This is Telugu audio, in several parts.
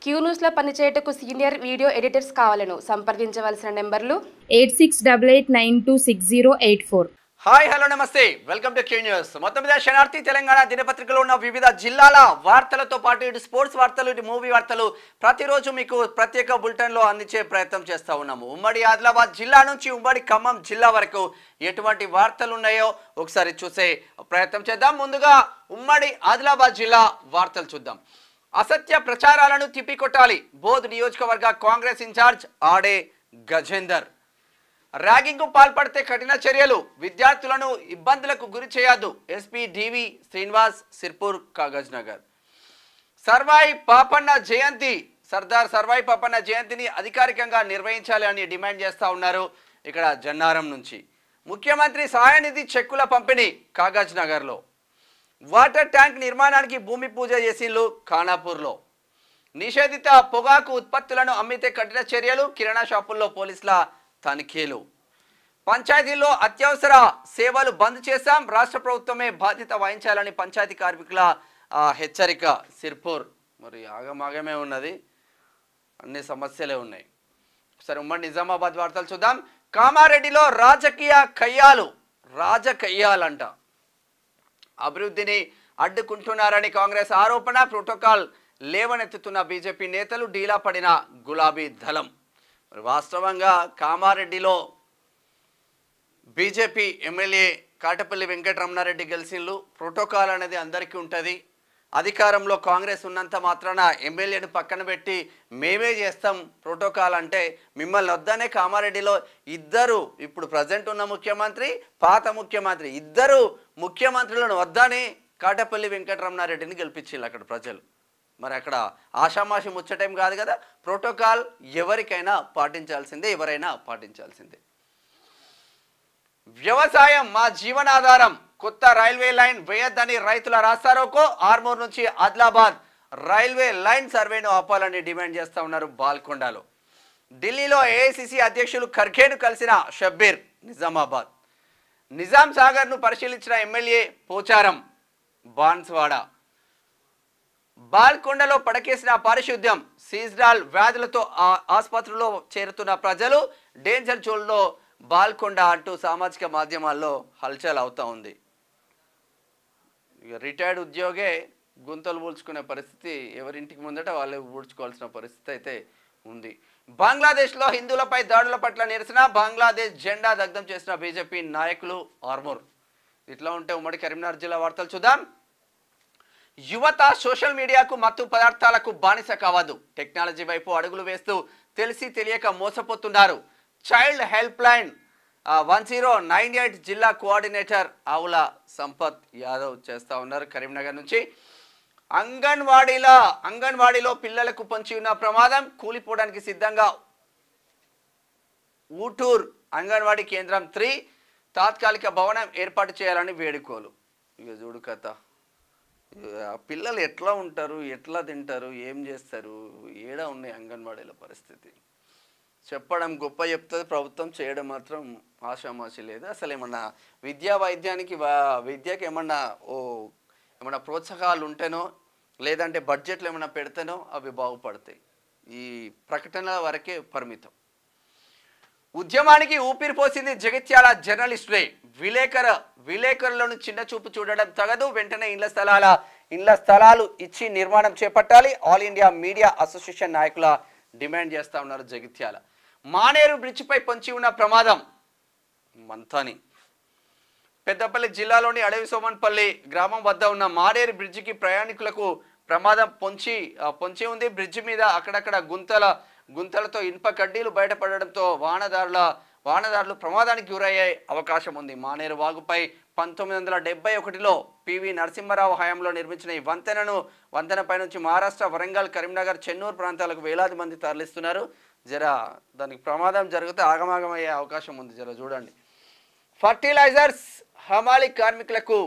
క్యూ న్యూస్లో పనిచేయటకు సీనియర్ వీడియో ఎడిటర్స్ కావాలను సంప్రదించవలసిన నెంబర్లు 8688926084. హాయ్ హలో నమస్తే వెల్కమ్ టు క్యూ న్యూస్. మొత్తం మీద శనార్థి తెలంగాణ దినపత్రికలో ఉన్న వివిధ జిల్లాల వార్తలతో పాటు ఇటు స్పోర్ట్స్ వార్తలు ఇటు మూవీ వార్తలు ప్రతిరోజు మీకు ప్రత్యేక బులెటిన్లో అందించే ప్రయత్నం చేస్తూ ఉన్నాము. ఉమ్మడి ఆదిలాబాద్ జిల్లా నుంచి ఉమ్మడి ఖమ్మం జిల్లా వరకు ఎటువంటి వార్తలు ఉన్నాయో ఒకసారి చూసే ప్రయత్నం చేద్దాం. ముందుగా ఉమ్మడి ఆదిలాబాద్ జిల్లా వార్తలు చూద్దాం. అసత్య ప్రచారాలను తిప్పికొట్టాలి. బోధ్ నియోజకవర్గ కాంగ్రెస్ ఇన్ఛార్జ్ ఆడే గజేందర్. ర్యాగింగ్ కు పాల్పడితే కఠిన చర్యలు. విద్యార్థులను ఇబ్బందులకు గురి చేయొద్దు. ఎస్పీ డివి శ్రీనివాస్, సిర్పూర్, కాగజ్ నగర్. సర్వాయి పాపన్న జయంతి. సర్దార్ సర్వాయి పాపన్న జయంతిని అధికారికంగా నిర్వహించాలి అని డిమాండ్ చేస్తూ ఉన్నారు ఇక్కడ జన్నారం నుంచి. ముఖ్యమంత్రి సహాయనిధి చెక్కుల పంపిణీ కాగజ్ నగర్లో. వాటర్ ట్యాంక్ నిర్మాణానికి భూమి పూజ చేసిళ్ళు ఖానాపూర్లో. నిషేధిత పొగాకు ఉత్పత్తులను అమ్మితే కఠిన చర్యలు. కిరాణా షాపుల్లో పోలీసుల తనిఖీలు. పంచాయతీల్లో అత్యవసర సేవలు బంద్ చేశాం. రాష్ట్ర ప్రభుత్వమే బాధ్యత వహించాలని పంచాయతీ కార్మికుల హెచ్చరిక. సిర్పూర్ మరి ఆగమాగమే ఉన్నది, అన్ని సమస్యలే ఉన్నాయి. సరే ఉమ్మడి నిజామాబాద్ వార్తలు చూద్దాం. కామారెడ్డిలో రాజకీయ కయ్యాలంట. అభివృద్ధిని అడ్డుకుంటున్నారని కాంగ్రెస్ ఆరోపణ. ప్రోటోకాల్ లేవనెత్తుతున్న బీజేపీ నేతలు. డీలా పడిన గులాబీ దళం. వాస్తవంగా కామారెడ్డిలో బీజేపీ ఎమ్మెల్యే కాటపల్లి వెంకటరమణారెడ్డి గెలిచిండ్రు. ప్రోటోకాల్ అనేది అందరికీ ఉంటుంది. అధికారంలో కాంగ్రెస్ ఉన్నంత మాత్రాన ఎమ్మెల్యేను పక్కన పెట్టి మేమే చేస్తాం ప్రోటోకాల్ అంటే మిమ్మల్ని వద్దనే కామారెడ్డిలో ఇద్దరు, ఇప్పుడు ప్రజెంట్ ఉన్న ముఖ్యమంత్రి, పాత ముఖ్యమంత్రి, ఇద్దరు ముఖ్యమంత్రులను వద్దని కాటపల్లి వెంకటరమణారెడ్డిని గెలిపించారు అక్కడ ప్రజలు. మరి అక్కడ ఆషామాషి ముచ్చటేం కాదు కదా. ప్రోటోకాల్ ఎవరికైనా పాటించాల్సిందే, ఎవరైనా పాటించాల్సిందే. వ్యవసాయం మా జీవనాధారం. కొత్త రైల్వే లైన్ వేయద్దని రైతుల రాస్తారోకో. ఆర్మూర్ నుంచి ఆదిలాబాద్ రైల్వే లైన్ సర్వేను ఆపాలని డిమాండ్ చేస్తూ ఉన్నారు బాల్కొండలో. ఢిల్లీలో ఏఐసిసి అధ్యక్షులు ఖర్గేను కలిసిన షబ్బీర్. నిజామాబాద్ నిజాం సాగర్ను పరిశీలించిన ఎమ్మెల్యే పోచారం. బాన్స్వాడ బాల్కొండలో పడకేసిన పారిశుద్ధ్యం. సీజనల్ వ్యాధులతో ఆసుపత్రుల్లో చేరుతున్న ప్రజలు. డేంజర్ జోన్లో బాల్కొండ అంటూ సామాజిక మాధ్యమాల్లో హల్చల్ అవుతూ ఉంది. ఇక రిటైర్డ్ ఉద్యోగే గుంతలు పూడ్చుకునే పరిస్థితి, ఎవరింటికి ముందట వాళ్ళే పూడ్చుకోవాల్సిన పరిస్థితి అయితే ఉంది. బంగ్లాదేశ్లో హిందువులపై దాడుల పట్ల నిరసన. బంగ్లాదేశ్ జెండా దగ్ధం చేసిన బీజేపీ నాయకులు. ఆర్మూర్. ఇట్లా ఉంటే ఉమ్మడి కరీంనగర్ జిల్లా వార్తలు చూద్దాం. యువత సోషల్ మీడియాకు మత్తు పదార్థాలకు బానిస కావద్దు. టెక్నాలజీ వైపు అడుగులు వేస్తూ తెలిసి తెలియక మోసపోతున్నారు. చైల్డ్ హెల్ప్ లైన్ 1098 జిల్లా కోఆర్డినేటర్ ఆవుల సంపత్ యాదవ్ చేస్తూ ఉన్నారు కరీంనగర్ నుంచి. అంగన్వాడీలో పిల్లలకు పొంచి ఉన్న ప్రమాదం. కూలిపోవడానికి సిద్ధంగా ఊటూర్ అంగన్వాడీ కేంద్రం 3 తాత్కాలిక భవనం ఏర్పాటు చేయాలని వేడుకోలు. ఇక చూడు కథ. పిల్లలు ఎట్లా ఉంటారు, ఎట్లా తింటారు, ఏం చేస్తారు, ఏడా ఉన్నాయి అంగన్వాడీల పరిస్థితి. చెప్పడం గొప్ప చెప్తుంది ప్రభుత్వం, చేయడం మాత్రం ఆషామాషి లేదు. అసలు ఏమన్నా విద్యకి ఏమన్నా ప్రోత్సాహాలు ఉంటేనో లేదంటే బడ్జెట్లు ఏమన్నా పెడితేనో అవి బాగుపడతాయి. ఈ ప్రకటనల వరకే పరిమితం. ఉద్యమానికి ఊపిరి పోసింది జగిత్యాల జర్నలిస్ట్ డే. విలేకరులను చిన్న చూపు చూడడం తగదు. వెంటనే ఇండ్ల స్థలాలు ఇచ్చి నిర్మాణం చేపట్టాలి. ఆల్ ఇండియా మీడియా అసోసియేషన్ నాయకుల డిమాండ్ చేస్తూ ఉన్నారు జగిత్యాల. మానేరు బ్రిడ్జిపై పొంచి ఉన్న ప్రమాదం. మంతాని పెద్దపల్లి జిల్లాలోని అడవి సోమన్పల్లి గ్రామం వద్ద ఉన్న మానేరు బ్రిడ్జికి ప్రయాణికులకు ప్రమాదం పొంచి ఉంది. బ్రిడ్జి మీద అక్కడక్కడ గుంతలతో ఇనుప కడ్డీలు బయటపడడంతో వాహనదారులు ప్రమాదానికి గురయ్యే అవకాశం ఉంది. మానేరు వాగుపై 1971లో పివి నరసింహారావు హయాంలో నిర్మించిన ఈ వంతెనపై నుంచి మహారాష్ట్ర, వరంగల్, కరీంనగర్, చెన్నూరు ప్రాంతాలకు వేలాది మంది తరలిస్తున్నారు. దానికి ప్రమాదం జరిగితే ఆగమాగమయ్యే అవకాశం ఉంది. చూడండి. ఫర్టిలైజర్స్ హమాలీ కార్మికులకు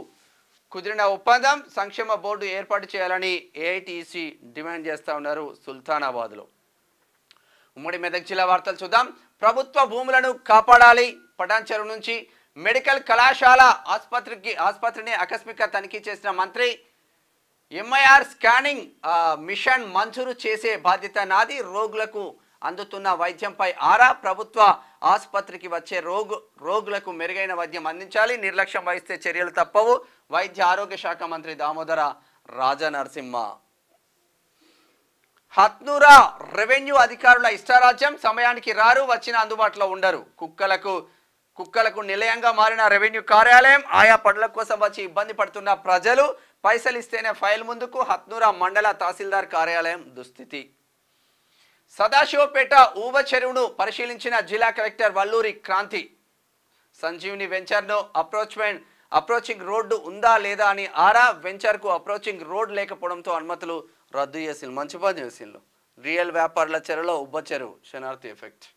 కుదిరిన ఒప్పందం. సంక్షేమ బోర్డు ఏర్పాటు చేయాలని ఏఐటిసి డిమాండ్ చేస్తూ ఉన్నారు సుల్తానాబాద్లో. ఉమ్మడి మెదక్ జిల్లా వార్తలు చూద్దాం. ప్రభుత్వ భూములను కాపాడాలి. పటాన్చెరు నుంచి మెడికల్ కళాశాల ఆసుపత్రిని ఆకస్మిక తనిఖీ చేసిన మంత్రి. ఎంఐఆర్ స్కానింగ్ మిషన్ మంజూరు చేసే బాధ్యత నాది. రోగులకు అందుతున్న వైద్యంపై ఆరా. ప్రభుత్వ ఆసుపత్రికి వచ్చే రోగులకు మెరుగైన వైద్యం అందించాలి. నిర్లక్ష్యం వహిస్తే చర్యలు తప్పవు. వైద్య ఆరోగ్య శాఖ మంత్రి దామోదర రాజనరసింహ. హత్నూరా రెవెన్యూ అధికారుల ఇష్టారాజ్యం. సమయానికి రారు, వచ్చిన అందుబాటులో ఉండరు. కుక్కలకు నిలయంగా మారిన రెవెన్యూ కార్యాలయం. ఆయా పనుల కోసం వచ్చి ఇబ్బంది పడుతున్న ప్రజలు. పైసలు ఇస్తేనే ఫైల్ ముందుకు. హత్నూరా మండల తహసీల్దార్ కార్యాలయం దుస్థితి. సదాశివపేట ఊవ చెరువును పరిశీలించిన జిల్లా కలెక్టర్ వల్లూరి క్రాంతి. సంజీవిని వెంచర్ను అప్రోచింగ్ రోడ్డు ఉందా లేదా అని ఆరా. వెంచర్కు అప్రోచింగ్ రోడ్ లేకపోవడంతో అనుమతులు రద్దు చేసింది. మంచి పని చేసిండ్రు. రియల్ వ్యాపారుల చెరువులో ఉబ్బ చెరువు శనార్థి ఎఫెక్ట్.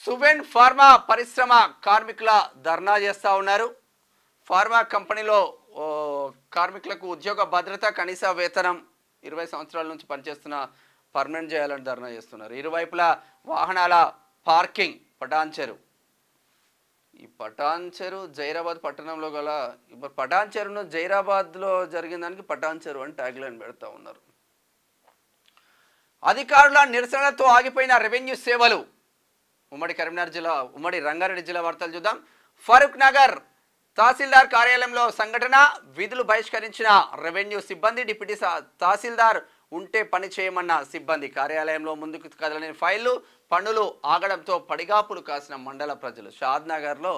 సువెన్ ఫార్మా పరిశ్రమ కార్మికుల ధర్నా చేస్తూ ఉన్నారు. ఫార్మా కంపెనీలో కార్మికులకు ఉద్యోగ భద్రత, కనీస వేతనం 20 సంవత్సరాల నుంచి పనిచేస్తున్న పర్మనెంట్ చేయాలని ధర్నా చేస్తున్నారు. ఇరువైపులా వాహనాల పార్కింగ్. పటాన్ చెరువు, ఈ పటాన్ చెరువు జైరాబాద్ పట్టణంలో గల ఇప్పుడు పటాన్ చెరువును జైరాబాద్లో జరిగిన దానికి పటాన్ చెరువు అని ట్యాగ్లైన్ పెడతా ఉన్నారు. అధికారుల నిరసనలతో ఆగిపోయిన రెవెన్యూ సేవలు. ఉమ్మడి కరీంనగర్ జిల్లా, ఉమ్మడి రంగారెడ్డి జిల్లా వార్తలు చూద్దాం. ఫరూక్ నగర్ తహసీల్దార్ కార్యాలయంలో సంఘటన. విధులు బహిష్కరించిన రెవెన్యూ సిబ్బంది. డిప్యూటీ తహసీల్దార్ ఉంటే పని చేయమన్న సిబ్బంది. కార్యాలయంలో ముందుకు కదలని ఫైళ్లు. పనులు ఆగడంతో పడిగాపులు కాసిన మండల ప్రజలు. షాద్నగర్లో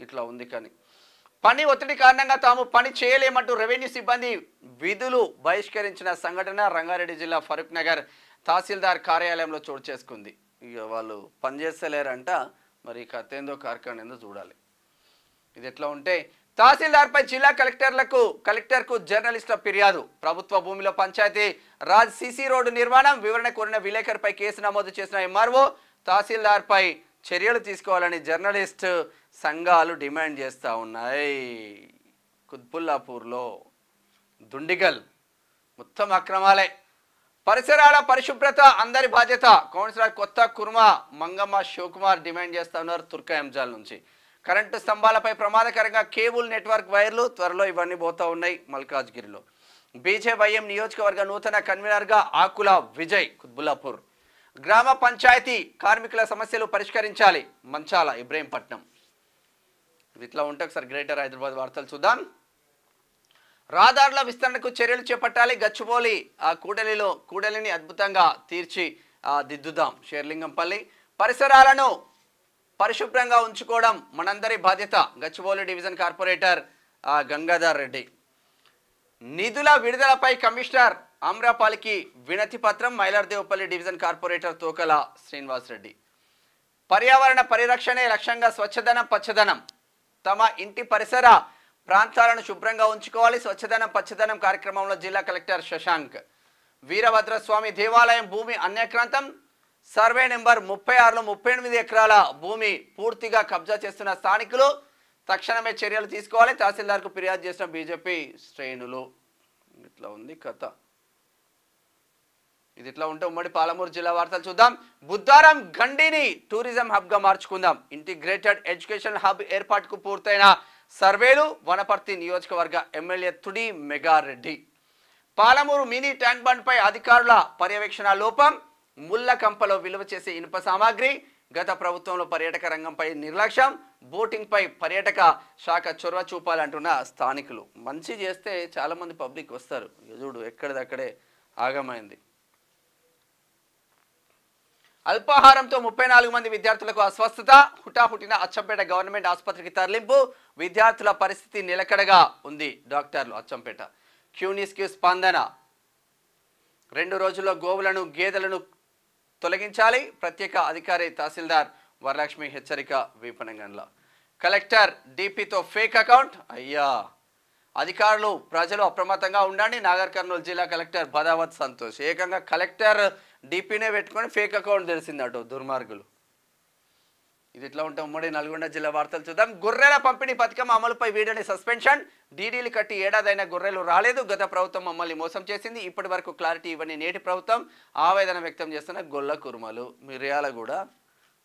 ఇట్లా ఉంది. కానీ పని ఒత్తిడి కారణంగా తాము పని చేయలేమంటూ రెవెన్యూ సిబ్బంది విధులు బహిష్కరించిన సంఘటన రంగారెడ్డి జిల్లా ఫరూక్ నగర్ తహసీల్దార్ కార్యాలయంలో చోటు చేసుకుంది. ఇక వాళ్ళు పనిచేస్తలేరంట. మరి కథ ఏందో కార్ఖాన ఏందో చూడాలి. ఇది ఎట్లా ఉంటే తహసీల్దార్పై జిల్లా కలెక్టర్కు జర్నలిస్టుల ఫిర్యాదు. ప్రభుత్వ భూమిలో పంచాయతీ రాజ్ సిసి రోడ్డు నిర్మాణం వివరణ కోరిన విలేకరుపై కేసు నమోదు చేసిన ఎంఆర్ఓ. తహసీల్దార్పై చర్యలు తీసుకోవాలని జర్నలిస్ట్ సంఘాలు డిమాండ్ చేస్తూ ఉన్నాయి. కుత్బుల్లాపూర్లో దుండిగల్ మొత్తం అక్రమాలే. పరిసరాల పరిశుభ్రత అందరి బాధ్యత. కౌన్సిలర్ కొత్త కుర్మా మంగమ్మ శివకుమార్ డిమాండ్ చేస్తూ ఉన్నారు తుర్కా ఎంజాల్ నుంచి. కరెంటు స్తంభాలపై ప్రమాదకరంగా కేబుల్ నెట్వర్క్ వైర్లు. త్వరలో ఇవన్నీ పోతూ ఉన్నాయి మల్కాజ్గిరిలో. బీజేవైఎం నియోజకవర్గ నూతన కన్వీనర్గా ఆకుల విజయ్. కుత్బుల్లాపూర్ గ్రామ పంచాయతీ కార్మికుల సమస్యలు పరిష్కరించాలి. మంచాల ఇబ్రహీంపట్నం. ఇట్లా ఉంటే ఒకసారి గ్రేటర్ హైదరాబాద్ వార్తలు చూద్దాం. రహదారుల విస్తరణకు చర్యలు చేపట్టాలి. గచ్చిబౌలి కూడలిని అద్భుతంగా దిద్దుదాం. షేర్లింగంపల్లి పరిసరాలను పరిశుభ్రంగా ఉంచుకోవడం మనందరి బాధ్యత. Gachibowli division corporator Gangadhar Reddy. నిధుల విడుదలపై కమిషనర్ ఆమ్రపాలికి వినతి పత్రం. Mailardevpally division corporator Tokala Srinivas Reddy. పర్యావరణ పరిరక్షణే లక్ష్యంగా స్వచ్ఛదనం పచ్చదనం. తమ ఇంటి పరిసర ప్రాంతాలను శుభ్రంగా ఉంచుకోవాలి. స్వచ్ఛదనం పచ్చదనం కార్యక్రమంలో జిల్లా కలెక్టర్ శశాంక్. వీరభద్రస్వామి దేవాలయం భూమి అన్యాక్రాంతం. సర్వే నెంబర్ 36లో 38 ఎకరాల భూమి పూర్తిగా కబ్జా చేస్తున్న స్థానికులు. తక్షణమే చర్యలు తీసుకోవాలి. తహసీల్దార్కు ఫిర్యాదు చేసిన బీజేపీ శ్రేణులు. ఇట్లా ఉంది కథ. ఇది ఇట్లా ఉంటే ఉమ్మడి పాలమూరు జిల్లా వార్తలు చూద్దాం. బుద్ధారం గండిని టూరిజం హబ్గా మార్చుకుందాం. ఇంటిగ్రేటెడ్ ఎడ్యుకేషన్ హబ్ ఏర్పాటుకు పూర్తయిన సర్వేలు. వనపర్తి నియోజకవర్గ MLA Tudi Megha Reddy. Palamuru mini tank bund పై అధికారుల పర్యవేక్షణ లోపం. ముళ్ళకంపలో విలువ చేసే ఇనుప సామాగ్రి. గత ప్రభుత్వంలో పర్యాటక రంగంపై నిర్లక్ష్యం. బోటింగ్ పై పర్యాటక శాఖ చొరవ చూపాలంటున్న స్థానికులు. మంచి చేస్తే చాలా మంది పబ్లిక్ వస్తారు. చూడు ఎక్కడిదక్కడే ఆగమైంది. అల్పాహారంతో 34 మంది విద్యార్థులకు అస్వస్థత. హుటాహుటిన అచ్చంపేట గవర్నమెంట్ ఆసుపత్రికి తరలింపు. విద్యార్థుల పరిస్థితి నిలకడగా ఉంది. డాక్టర్లు అచ్చంపేట. క్యూనిస్కి స్పందన. 2 రోజుల్లో గోవులను గేదెలను తొలగించాలి. ప్రత్యేక అధికారి తహసీల్దార్ వరలక్ష్మి హెచ్చరిక. వీపనంగంలో కలెక్టర్ డిపితో ఫేక్ అకౌంట్. అయ్యా అధికారులు ప్రజలు అప్రమత్తంగా ఉండండి. నాగర్ కర్నూలు జిల్లా కలెక్టర్ బదావత్ సంతోష్. ఏకంగా కలెక్టర్ డిపినే పెట్టుకొని ఫేక్ అకౌంట్ తెలిసిందట దుర్మార్గులు. ఇది ఇట్లా ఉంటే ఉమ్మడి నల్గొండ జిల్లా వార్తలు చూద్దాం. గొర్రెల పంపిణీ పథకం అమలుపై వీడని సస్పెన్షన్. డీడీలు కట్టి ఏడాదైనా గొర్రెలు రాలేదు. గత ప్రభుత్వం మమ్మల్ని మోసం చేసింది. ఇప్పటి వరకు క్లారిటీ ఇవ్వని నేటి ప్రభుత్వం. ఆవేదన వ్యక్తం చేస్తున్న గొల్ల కుర్మలు. మిర్యాలగూడ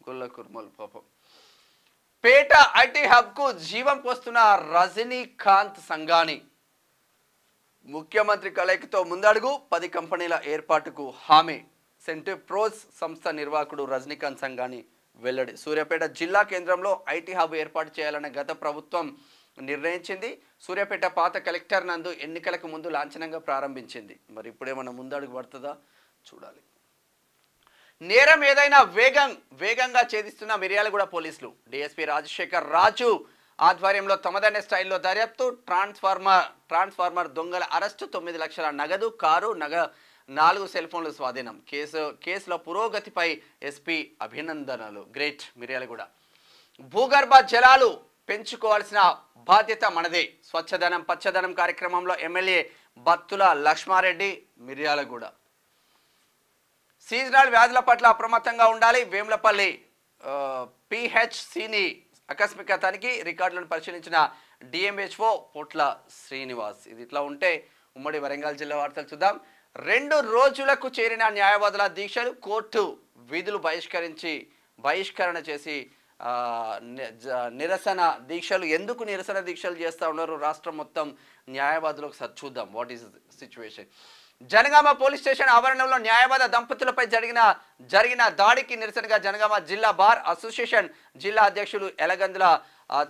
గొల్ల కుర్మలు పాపం. పేట ఐటీ హబ్కు జీవం పోస్తున్న రజనీకాంత్ సంఘాని. ముఖ్యమంత్రి కలయికతో ముందడుగు 10 కంపెనీల ఏర్పాటుకు హామీ. సెంటిప్రోస్ సంస్థ నిర్వాహకుడు రజనీకాంత్ సంఘాని వెల్లడి. సూర్యాపేట జిల్లా కేంద్రంలో ఐటీ హబ్ ఏర్పాటు చేయాలని గత ప్రభుత్వం నిర్ణయించింది. సూర్యాపేట పాత కలెక్టర్ నందు ఎన్నికలకు ముందు లాంఛనంగా ప్రారంభించింది. మరి ఇప్పుడేమన్నా ముందడుగు పడుతుందా చూడాలి. నేరం ఏదైనా వేగంగా ఛేదిస్తున్న మిర్యాలగూడ పోలీసులు. డిఎస్పీ రాజశేఖర్ రాజు ఆధ్వర్యంలో తమదనే స్టైల్లో దర్యాప్తు. ట్రాన్స్ఫార్మర్ దొంగల అరెస్టు, 9 లక్షల నగదు, కారు, 4 సెల్ ఫోన్లు స్వాధీనం. కేసులో పురోగతిపై ఎస్పీ అభినందనలు. గ్రేట్ మిర్యాలగూడ. భూగర్భ జలాలు పెంచుకోవాల్సిన బాధ్యత మనదే. స్వచ్ఛదనం పచ్చదనం కార్యక్రమంలో ఎమ్మెల్యే బత్తుల లక్ష్మారెడ్డి మిర్యాలగూడ. సీజనల్ వ్యాధుల పట్ల అప్రమత్తంగా ఉండాలి. వేములపల్లి పిహెచ్సిని ఆకస్మిక తనిఖీ, రికార్డులను పరిశీలించిన డిఎంహెచ్ఓ పొట్ల శ్రీనివాస్. ఇది ఇట్లా ఉంటే ఉమ్మడి వరంగల్ జిల్లా వార్తలు చూద్దాం. 2 రోజులకు చేరిన న్యాయవాదుల దీక్షలు. కోర్టు విధులు బహిష్కరణ చేసి నిరసన దీక్షలు. ఎందుకు నిరసన దీక్షలు చేస్తూ ఉన్నారు రాష్ట్రం మొత్తం న్యాయవాదులకు? చూద్దాం what is situation. Jangaon police station ఆవరణంలో న్యాయవాద దంపతులపై జరిగిన దాడికి నిరసనగా జనగామ జిల్లా బార్ అసోసియేషన్ జిల్లా అధ్యక్షులు ఎలగందుల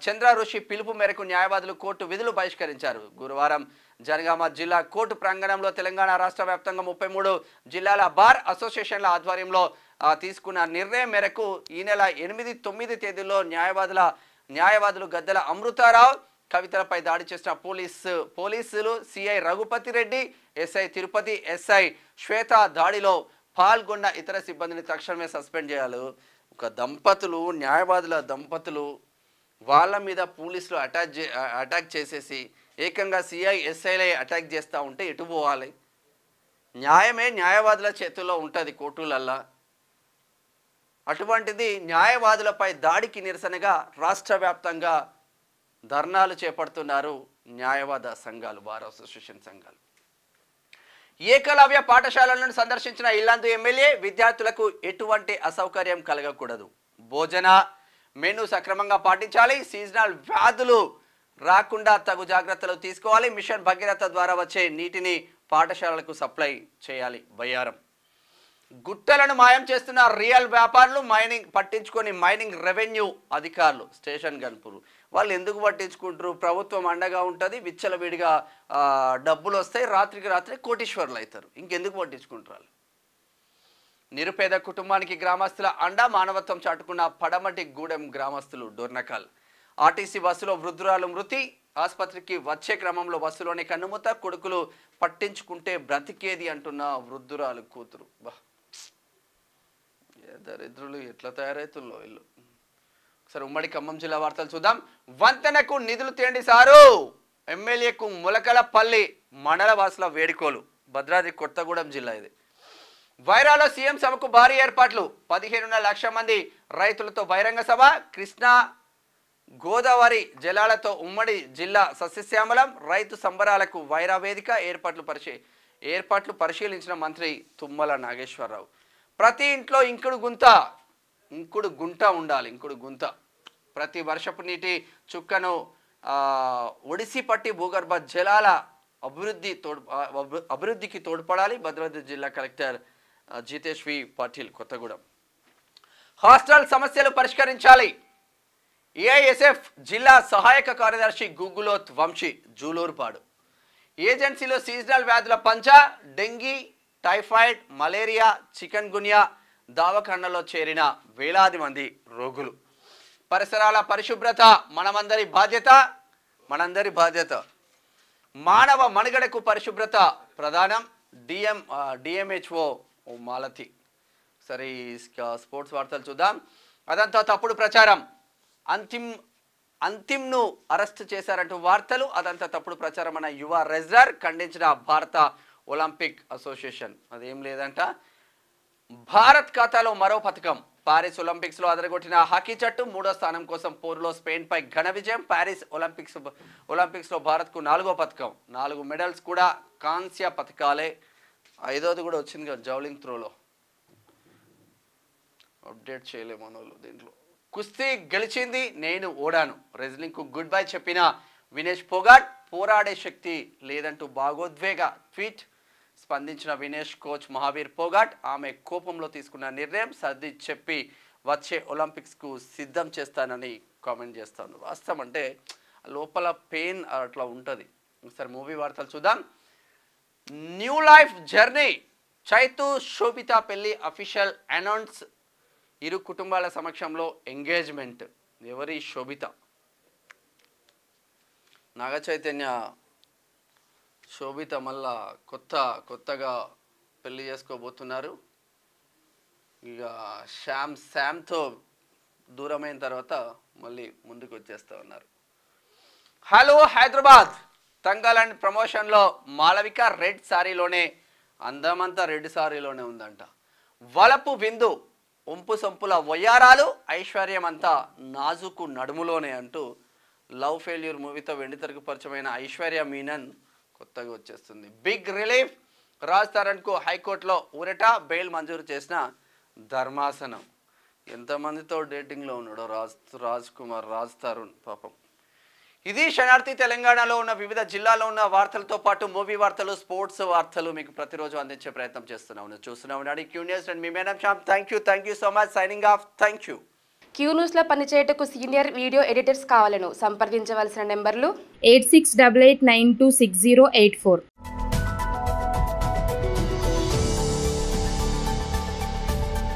చంద్ర ఋషి పిలుపు మేరకు న్యాయవాదులు కోర్టు విధులు బహిష్కరించారు. గురువారం జనగామ జిల్లా కోర్టు ప్రాంగణంలో తెలంగాణ రాష్ట్ర వ్యాప్తంగా 33 జిల్లాల బార్ అసోసియేషన్ల ఆధ్వర్యంలో తీసుకున్న నిర్ణయం మేరకు ఈ నెల 8, 9 తేదీల్లో న్యాయవాదులు గద్దెల అమృతారావు, కవితలపై దాడి చేసిన పోలీసులు CI Raghupathi Reddy, SI Tirupathi, SI Swetha దాడిలో పాల్గొన్న ఇతర సిబ్బందిని తక్షణమే సస్పెండ్ చేయాలి. ఒక న్యాయవాదుల దంపతులు వాళ్ళ మీద పోలీసులు అటాక్ చేసేసి ఏకంగా సిఐ ఎస్ఐలై అటాక్ చేస్తూ ఉంటే ఎటు పోవాలి? న్యాయమే న్యాయవాదుల చేతుల్లో ఉంటుంది కోర్టులల్లా. అటువంటిది న్యాయవాదులపై దాడికి నిరసనగా రాష్ట్ర వ్యాప్తంగా ధర్నాలు చేపడుతున్నారు న్యాయవాద సంఘాలు, బార్ అసోసియేషన్ సంఘాలు. ఏకలవ్య పాఠశాలలను సందర్శించిన ఇల్లందు ఎమ్మెల్యే. విద్యార్థులకు ఎటువంటి అసౌకర్యం కలగకూడదు. భోజన మెనూ సక్రమంగా పాటించాలి. సీజనల్ వ్యాధులు రాకుండా తగు జాగ్రత్తలు తీసుకోవాలి. మిషన్ భగీరథ ద్వారా వచ్చే నీటిని పాఠశాలలకు సప్లై చేయాలి. బయ్యారం. గుట్టలను మాయం చేస్తున్న రియల్ వ్యాపారులు, మైనింగ్ రెవెన్యూ అధికారులు. స్టేషన్ గన్పూర్ వాళ్ళు ఎందుకు పట్టించుకుంటారు? ప్రభుత్వం అండగా ఉంటుంది, విచ్చలవిడిగా డబ్బులు వస్తాయి, రాత్రికి రాత్రి కోటీశ్వరులు అవుతారు. ఇంకెందుకు పట్టించుకుంటారు? నిరుపేద కుటుంబానికి గ్రామస్తుల అండ. మానవత్వం చాటుకున్న పడమటి గూడెం గ్రామస్తులు. డోర్నకల్. ఆర్టీసీ బస్సులో వృద్ధురాలు మృతి. ఆసుపత్రికి వచ్చే క్రమంలో బస్సులోనే కన్నుమూత. కొడుకులు పట్టించుకుంటే బ్రతికేది అంటున్న వృద్ధురాలు కూతురు. దరిద్రులు ఎట్లా తయారవుతుందో వీళ్ళు. ఒకసారి ఉమ్మడి ఖమ్మం జిల్లా వార్తలు చూద్దాం. వంతెనకు నిధులు తేండి సారు. ఎమ్మెల్యేకు ములకలపల్లి మండల వాసుల వేడుకోలు. భద్రాద్రి కొత్తగూడెం జిల్లా ఇది. వైరాలో సీఎం సభకు భారీ ఏర్పాట్లు. 15 లక్షల మంది రైతులతో బహిరంగ సభ. కృష్ణా గోదావరి జలాలతో ఉమ్మడి జిల్లా సస్యశ్యామలం. రైతు సంబరాలకు వైరా వేదిక. ఏర్పాట్లు పరిశీలించిన మంత్రి తుమ్మల నాగేశ్వరరావు. ప్రతి ఇంట్లో ఇంకుడు గుంట ఉండాలి. ఇంకుడు గుంత. ప్రతి వర్షపు నీటి చుక్కను ఒడిసి పట్టి భూగర్భ జలాల అభివృద్ధికి తోడ్పడాలి. భద్రాద్రి జిల్లా కలెక్టర్ జితేష్ వి పాటిల్ కొత్తగూడెం. హాస్టల్ సమస్యలు పరిష్కరించాలి. ఏఐఎస్ఎఫ్ జిల్లా సహాయక కార్యదర్శి గుగ్గులోత్ వంశీ జూలూరుపాడు. ఏజెన్సీలో సీజనల్ వ్యాధుల పంచా. డెంగీ, టైఫాయిడ్, మలేరియా, చికెన్ గున్యా దావఖానలో చేరిన వేలాది మంది రోగులు. పరిసరాల పరిశుభ్రత మనందరి బాధ్యత. మానవ మనుగడకు పరిశుభ్రత ప్రధానం. డిఎంహెచ్ఓ మాలతి. సరే స్పోర్ట్స్ వార్తలు చూద్దాం. అదంతా తప్పుడు ప్రచారం. అంతిమ్ను అరెస్ట్ చేశారంటూ వార్తలు. అదంతా తప్పుడు ప్రచారం అన్న యువ రెజ్లర్ ఖండించిన భారత ఒలింపిక్ అసోసియేషన్. అదేం లేదంట. భారత్ ఖాతాలో మరో పథకం. పారిస్ ఒలింపిక్స్లో అదరగొట్టిన హాకీ జట్టు 3వ స్థానం కోసం పోరులో స్పెయిన్పై ఘన విజయం. పారిస్ ఒలింపిక్స్లో భారత్కు 4వ పథకం. 4 మెడల్స్ కూడా కాంస్య పథకాలే. 5వది కూడా వచ్చింది కదా జౌలింగ్ త్రోలో. అప్డేట్ చేయలేము మనోళ్ళు దీంట్లో. కుస్తీ గెలిచింది, నేను ఓడాను. రెజ్లింగ్కు గుడ్ బై చెప్పిన వినేష్ పోగాట్. పోరాడే శక్తి లేదంటూ భాగోద్వేగ ట్వీట్ స్పందించిన వినేష్ కోచ్ మహావీర్ పోగాట్ ఆమె కోపంలో తీసుకున్న నిర్ణయం సర్ది చెప్పి వచ్చే ఒలింపిక్స్కు సిద్ధం చేస్తానని కామెంట్ చేస్తాను. వాస్తవం అంటే లోపల పెయిన్ అట్లా ఉంటుంది. ఒకసారి మూవీ వార్తలు చూద్దాం. న్యూ లైఫ్ జర్నీ చైతు శోభిత పెళ్లి అఫీషియల్ అనౌన్స్. ఇరు కుటుంబాల సమక్షంలో ఎంగేజ్మెంట్. ఎవరి శోభిత? నాగ చైతన్య శోభిత మళ్ళా కొత్తగా పెళ్లి చేసుకోబోతున్నారు. ఇక శామ్తో దూరమైన తర్వాత మళ్ళీ ముందుకు వచ్చేస్తూ ఉన్నారు. హలో హైదరాబాద్ తంగాలాండ్ ప్రమోషన్లో మాళవిక రెడ్ సారీలోనే, అందమంతా రెడ్ సారీలోనే ఉందంట. వలపు విందు ఒంపు సొంపుల వయ్యారాలు, ఐశ్వర్యం అంతా నాజుకు నడుములోనే అంటూ లవ్ ఫెయిల్యూర్ మూవీతో వెండితెరకు పరిచయమైన ఐశ్వర్య మీనన్ కొత్తగా వచ్చేస్తుంది. Big relief. రాజ్ తరుణ్కు హైకోర్టులో ఊరట, బెయిల్ మంజూరు చేసిన ధర్మాసనం. ఎంతమందితో డేటింగ్లో ఉన్నాడో రాజ్ తరుణ్ పాపం. ఇది శనార్థి తెలంగాణలో ఉన్న వివిధ జిల్లాల్లో ఉన్న వార్తలతో పాటు మూవీ వార్తలు, స్పోర్ట్స్ వార్తలు మీకు ప్రతిరోజు అందించే ప్రయత్నం చేస్తున్నాం. చూస్తున్నాం క్యూ న్యూస్ అండ్ మీ madam Shyam. Thank you so much. Signing off. Thank you. Q న్యూస్లో పనిచేయటకు సీనియర్ వీడియో ఎడిటర్స్ కావాలను సంప్రదించవలసిన నెంబర్లు 8688926084.